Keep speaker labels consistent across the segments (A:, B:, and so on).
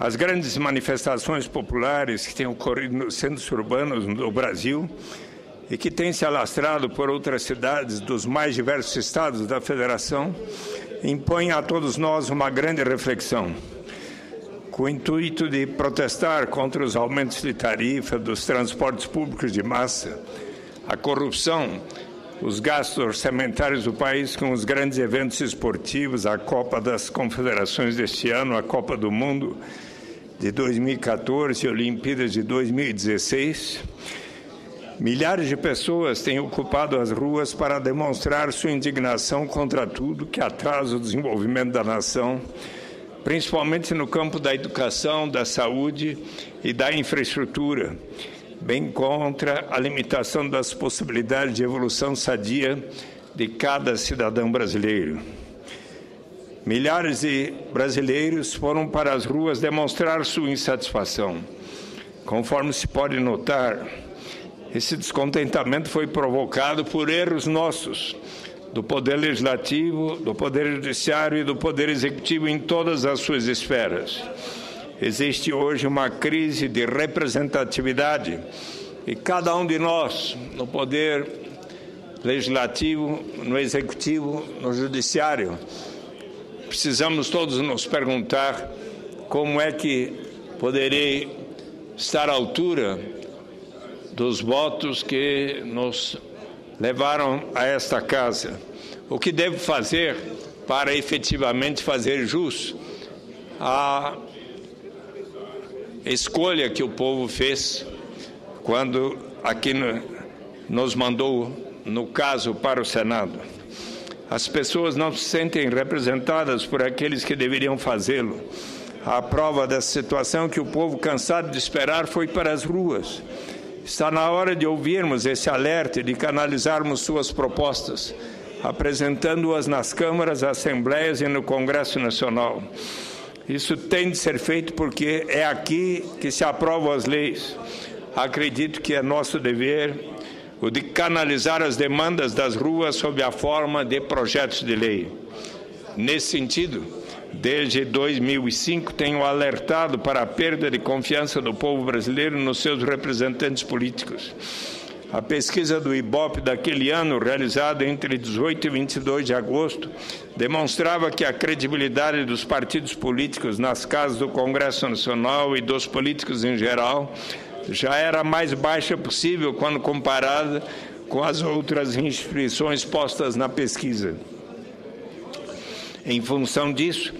A: As grandes manifestações populares que têm ocorrido nos centros urbanos do Brasil e que têm se alastrado por outras cidades dos mais diversos estados da Federação impõem a todos nós uma grande reflexão, com o intuito de protestar contra os aumentos de tarifa dos transportes públicos de massa, a corrupção, os gastos orçamentários do país com os grandes eventos esportivos, a Copa das Confederações deste ano, a Copa do Mundo de 2014 e Olimpíadas de 2016. Milhares de pessoas têm ocupado as ruas para demonstrar sua indignação contra tudo que atrasa o desenvolvimento da nação, principalmente no campo da educação, da saúde e da infraestrutura, bem contra a limitação das possibilidades de evolução sadia de cada cidadão brasileiro. Milhares de brasileiros foram para as ruas demonstrar sua insatisfação. Conforme se pode notar, esse descontentamento foi provocado por erros nossos, do Poder Legislativo, do Poder Judiciário e do Poder Executivo em todas as suas esferas. Existe hoje uma crise de representatividade e cada um de nós, no Poder Legislativo, no Executivo, no Judiciário, precisamos todos nos perguntar como é que poderei estar à altura dos votos que nos levaram a esta casa. O que devo fazer para efetivamente fazer jus à escolha que o povo fez quando aqui nos mandou, no caso, para o Senado. As pessoas não se sentem representadas por aqueles que deveriam fazê-lo. A prova dessa situação é que o povo, cansado de esperar, foi para as ruas. Está na hora de ouvirmos esse alerta e de canalizarmos suas propostas, apresentando-as nas câmaras, assembleias e no Congresso Nacional. Isso tem de ser feito porque é aqui que se aprovam as leis. Acredito que é nosso dever o de canalizar as demandas das ruas sob a forma de projetos de lei. Nesse sentido, desde 2005, tenho alertado para a perda de confiança do povo brasileiro nos seus representantes políticos. A pesquisa do IBOP daquele ano, realizada entre 18 e 22 de agosto, demonstrava que a credibilidade dos partidos políticos nas casas do Congresso Nacional e dos políticos em geral já era a mais baixa possível quando comparada com as outras instituições postas na pesquisa. Em função disso,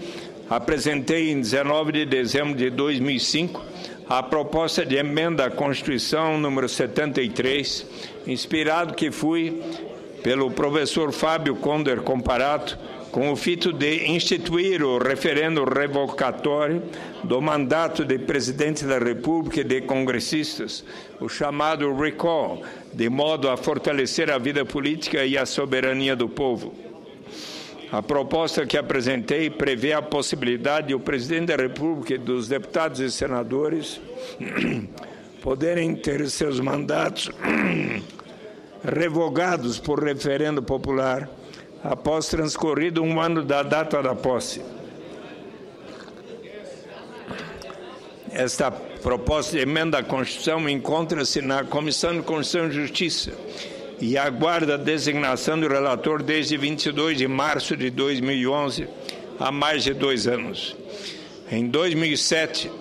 A: apresentei em 19 de dezembro de 2005 a proposta de emenda à Constituição número 73, inspirado que fui pelo professor Fábio Conder Comparato, com o fito de instituir o referendo revocatório do mandato de presidente da República e de congressistas, o chamado recall, de modo a fortalecer a vida política e a soberania do povo. A proposta que apresentei prevê a possibilidade de o presidente da República e dos deputados e senadores poderem ter seus mandatos revogados por referendo popular após transcorrido um ano da data da posse. Esta proposta de emenda à Constituição encontra-se na Comissão de Constituição e Justiça e aguarda a designação do relator desde 22 de março de 2011, há mais de 2 anos. Em 2007,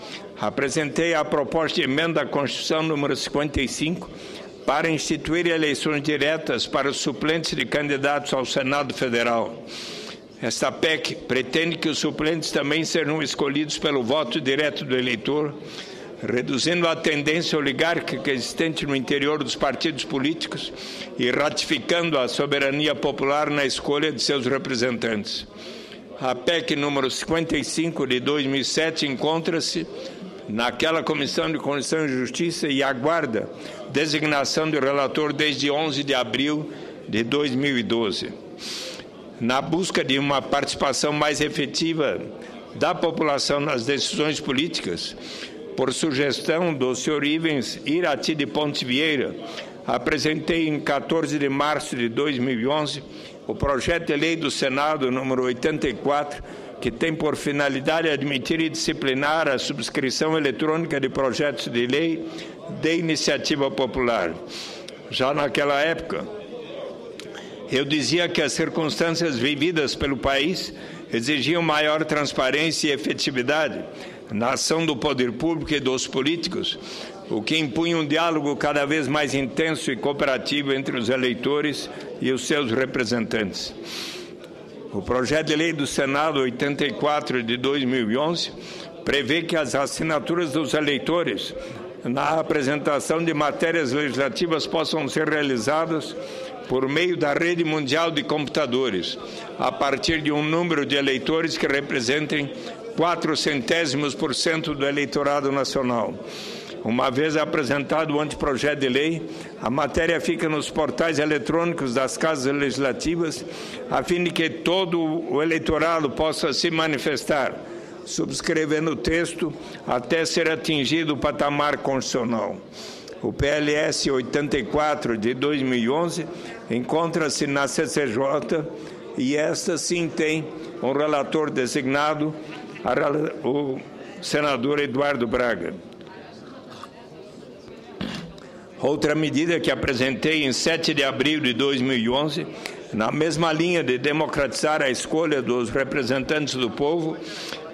A: apresentei a proposta de emenda à Constituição número 55 para instituir eleições diretas para os suplentes de candidatos ao Senado Federal. Esta PEC pretende que os suplentes também serão escolhidos pelo voto direto do eleitor, reduzindo a tendência oligárquica existente no interior dos partidos políticos e ratificando a soberania popular na escolha de seus representantes. A PEC número 55 de 2007 encontra-se naquela Comissão de Constituição e Justiça e aguarda designação do relator desde 11 de abril de 2012. Na busca de uma participação mais efetiva da população nas decisões políticas, por sugestão do Sr. Ivens Irati de Ponte Vieira, apresentei em 14 de março de 2011 o projeto de lei do Senado número 84 que tem por finalidade admitir e disciplinar a subscrição eletrônica de projetos de lei de iniciativa popular. Já naquela época, eu dizia que as circunstâncias vividas pelo país exigiam maior transparência e efetividade na ação do poder público e dos políticos, o que impunha um diálogo cada vez mais intenso e cooperativo entre os eleitores e os seus representantes. O projeto de lei do Senado 84 de 2011 prevê que as assinaturas dos eleitores na apresentação de matérias legislativas possam ser realizadas por meio da rede mundial de computadores, a partir de um número de eleitores que representem 0,04% do eleitorado nacional. Uma vez apresentado o anteprojeto de lei, a matéria fica nos portais eletrônicos das casas legislativas, a fim de que todo o eleitorado possa se manifestar, subscrevendo o texto até ser atingido o patamar constitucional. O PLS 84 de 2011 encontra-se na CCJ e esta sim tem um relator designado, o senador Eduardo Braga. Outra medida que apresentei em 7 de abril de 2011, na mesma linha de democratizar a escolha dos representantes do povo,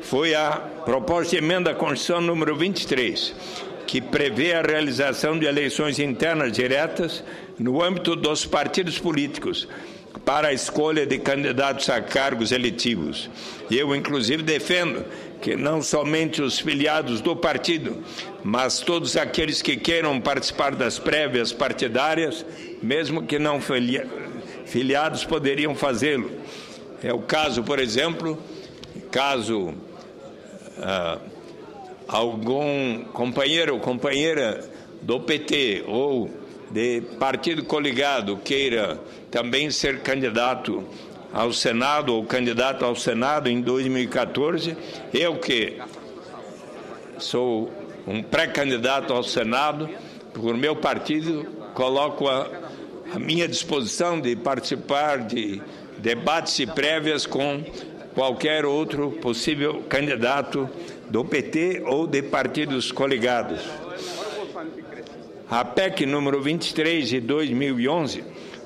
A: foi a proposta de emenda à Constituição número 23, que prevê a realização de eleições internas diretas no âmbito dos partidos políticos para a escolha de candidatos a cargos eletivos. Eu, inclusive, defendo que não somente os filiados do partido, mas todos aqueles que queiram participar das prévias partidárias, mesmo que não filiados, poderiam fazê-lo. É o caso, por exemplo, caso algum companheiro ou companheira do PT ou de partido coligado queira também ser candidato ao Senado ou candidato ao Senado em 2014, eu que sou um pré-candidato ao Senado, por meu partido, coloco à minha disposição de participar de debates e prévias com qualquer outro possível candidato do PT ou de partidos coligados. A PEC número 23 de 2011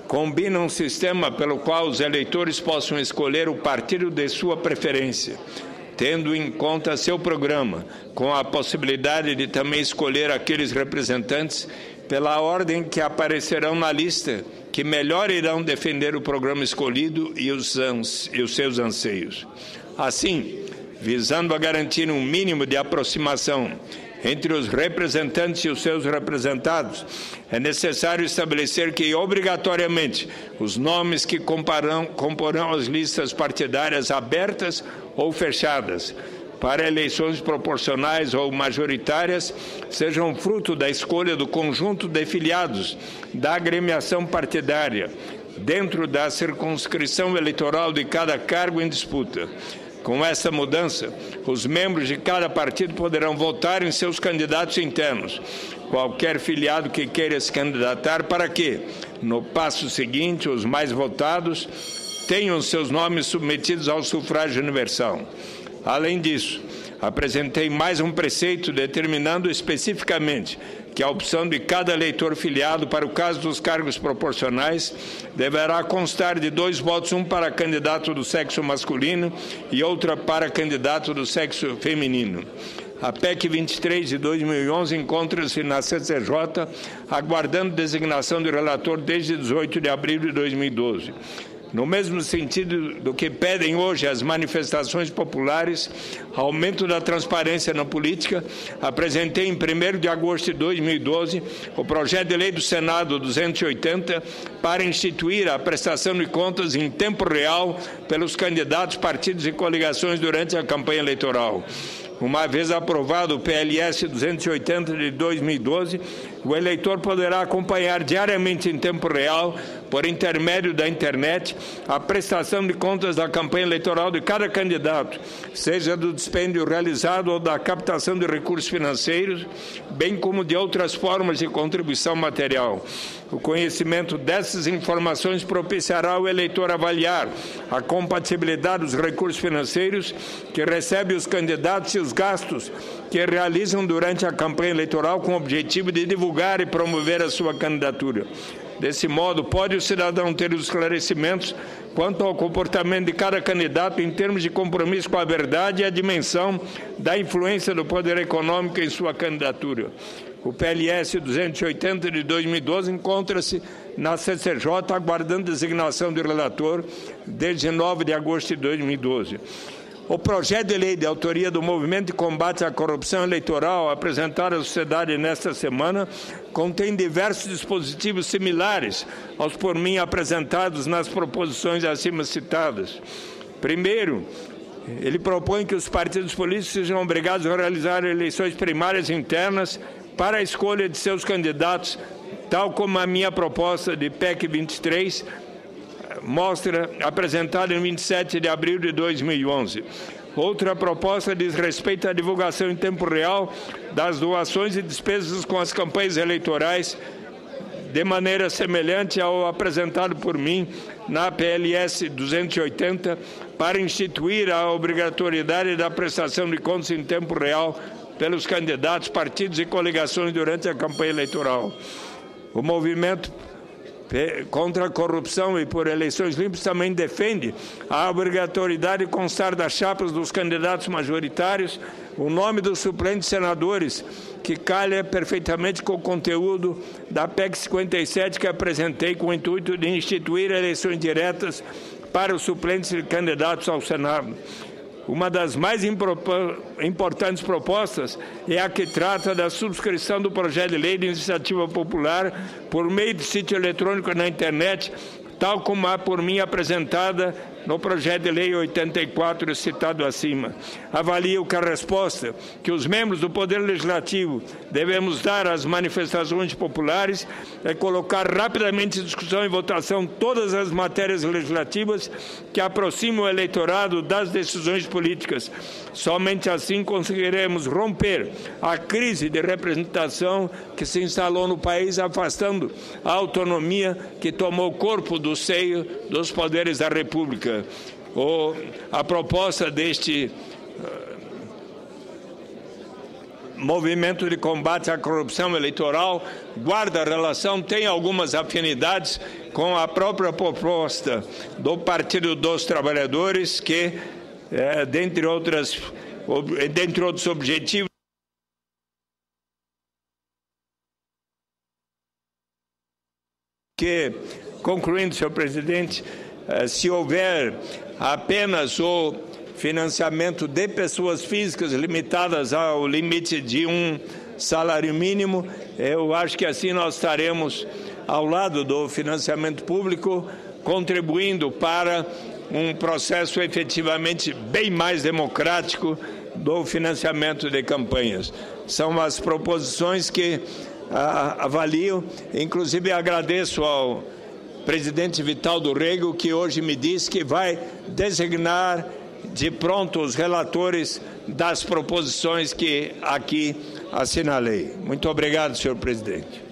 A: combina um sistema pelo qual os eleitores possam escolher o partido de sua preferência, tendo em conta seu programa, com a possibilidade de também escolher aqueles representantes pela ordem que aparecerão na lista, que melhor irão defender o programa escolhido e os seus anseios. Assim, visando a garantir um mínimo de aproximação entre os representantes e os seus representados, é necessário estabelecer que, obrigatoriamente, os nomes que comporão as listas partidárias abertas ou fechadas para eleições proporcionais ou majoritárias sejam fruto da escolha do conjunto de filiados da agremiação partidária, dentro da circunscrição eleitoral de cada cargo em disputa. Com essa mudança, os membros de cada partido poderão votar em seus candidatos internos, qualquer filiado que queira se candidatar, para que, no passo seguinte, os mais votados tenham seus nomes submetidos ao sufrágio universal. Além disso, apresentei mais um preceito determinando especificamente que a opção de cada eleitor filiado para o caso dos cargos proporcionais deverá constar de 2 votos, um para candidato do sexo masculino e outra para candidato do sexo feminino. A PEC 23 de 2011 encontra-se na CCJ, aguardando designação de relator desde 18 de abril de 2012. No mesmo sentido do que pedem hoje as manifestações populares, aumento da transparência na política, apresentei em 1º de agosto de 2012 o projeto de lei do Senado 280 para instituir a prestação de contas em tempo real pelos candidatos, partidos e coligações durante a campanha eleitoral. Uma vez aprovado o PLS 280 de 2012, o eleitor poderá acompanhar diariamente em tempo real por intermédio da internet, a prestação de contas da campanha eleitoral de cada candidato, seja do dispêndio realizado ou da captação de recursos financeiros, bem como de outras formas de contribuição material. O conhecimento dessas informações propiciará ao eleitor avaliar a compatibilidade dos recursos financeiros que recebem os candidatos e os gastos que realizam durante a campanha eleitoral com o objetivo de divulgar e promover a sua candidatura. Desse modo, pode o cidadão ter os esclarecimentos quanto ao comportamento de cada candidato em termos de compromisso com a verdade e a dimensão da influência do poder econômico em sua candidatura. O PLS 280 de 2012 encontra-se na CCJ aguardando designação do relator desde 9 de agosto de 2012. O projeto de lei de autoria do Movimento de Combate à Corrupção Eleitoral, apresentado à sociedade nesta semana, contém diversos dispositivos similares aos por mim apresentados nas proposições acima citadas. Primeiro, ele propõe que os partidos políticos sejam obrigados a realizar eleições primárias internas para a escolha de seus candidatos, tal como a minha proposta de PEC 23 mostra, apresentada em 27 de abril de 2011. Outra proposta diz respeito à divulgação em tempo real das doações e despesas com as campanhas eleitorais, de maneira semelhante ao apresentado por mim na PLS 280, para instituir a obrigatoriedade da prestação de contas em tempo real pelos candidatos, partidos e coligações durante a campanha eleitoral. O movimento contra a corrupção e por eleições limpas também defende a obrigatoriedade de constar das chapas dos candidatos majoritários o nome dos suplentes senadores, que calha perfeitamente com o conteúdo da PEC 57 que apresentei com o intuito de instituir eleições diretas para os suplentes e candidatos ao Senado. Uma das mais importantes propostas é a que trata da subscrição do projeto de lei de iniciativa popular por meio de sítio eletrônico na internet, tal como a por mim apresentada no projeto de lei 84 citado acima. Avalio que a resposta que os membros do Poder Legislativo devemos dar às manifestações populares é colocar rapidamente em discussão e votação todas as matérias legislativas que aproximam o eleitorado das decisões políticas. Somente assim conseguiremos romper a crise de representação que se instalou no país, afastando a autonomia que tomou corpo do seio dos poderes da República. A proposta deste movimento de combate à corrupção eleitoral guarda relação, tem algumas afinidades com a própria proposta do Partido dos Trabalhadores, que, dentre outros objetivos, que, concluindo, senhor presidente, se houver apenas o financiamento de pessoas físicas limitadas ao limite de um salário mínimo, eu acho que assim nós estaremos ao lado do financiamento público, contribuindo para um processo efetivamente bem mais democrático do financiamento de campanhas. São as proposições que avalio, inclusive agradeço ao presidente Vital do Rego, que hoje me disse que vai designar de pronto os relatores das proposições que aqui assinalei. Muito obrigado, senhor presidente.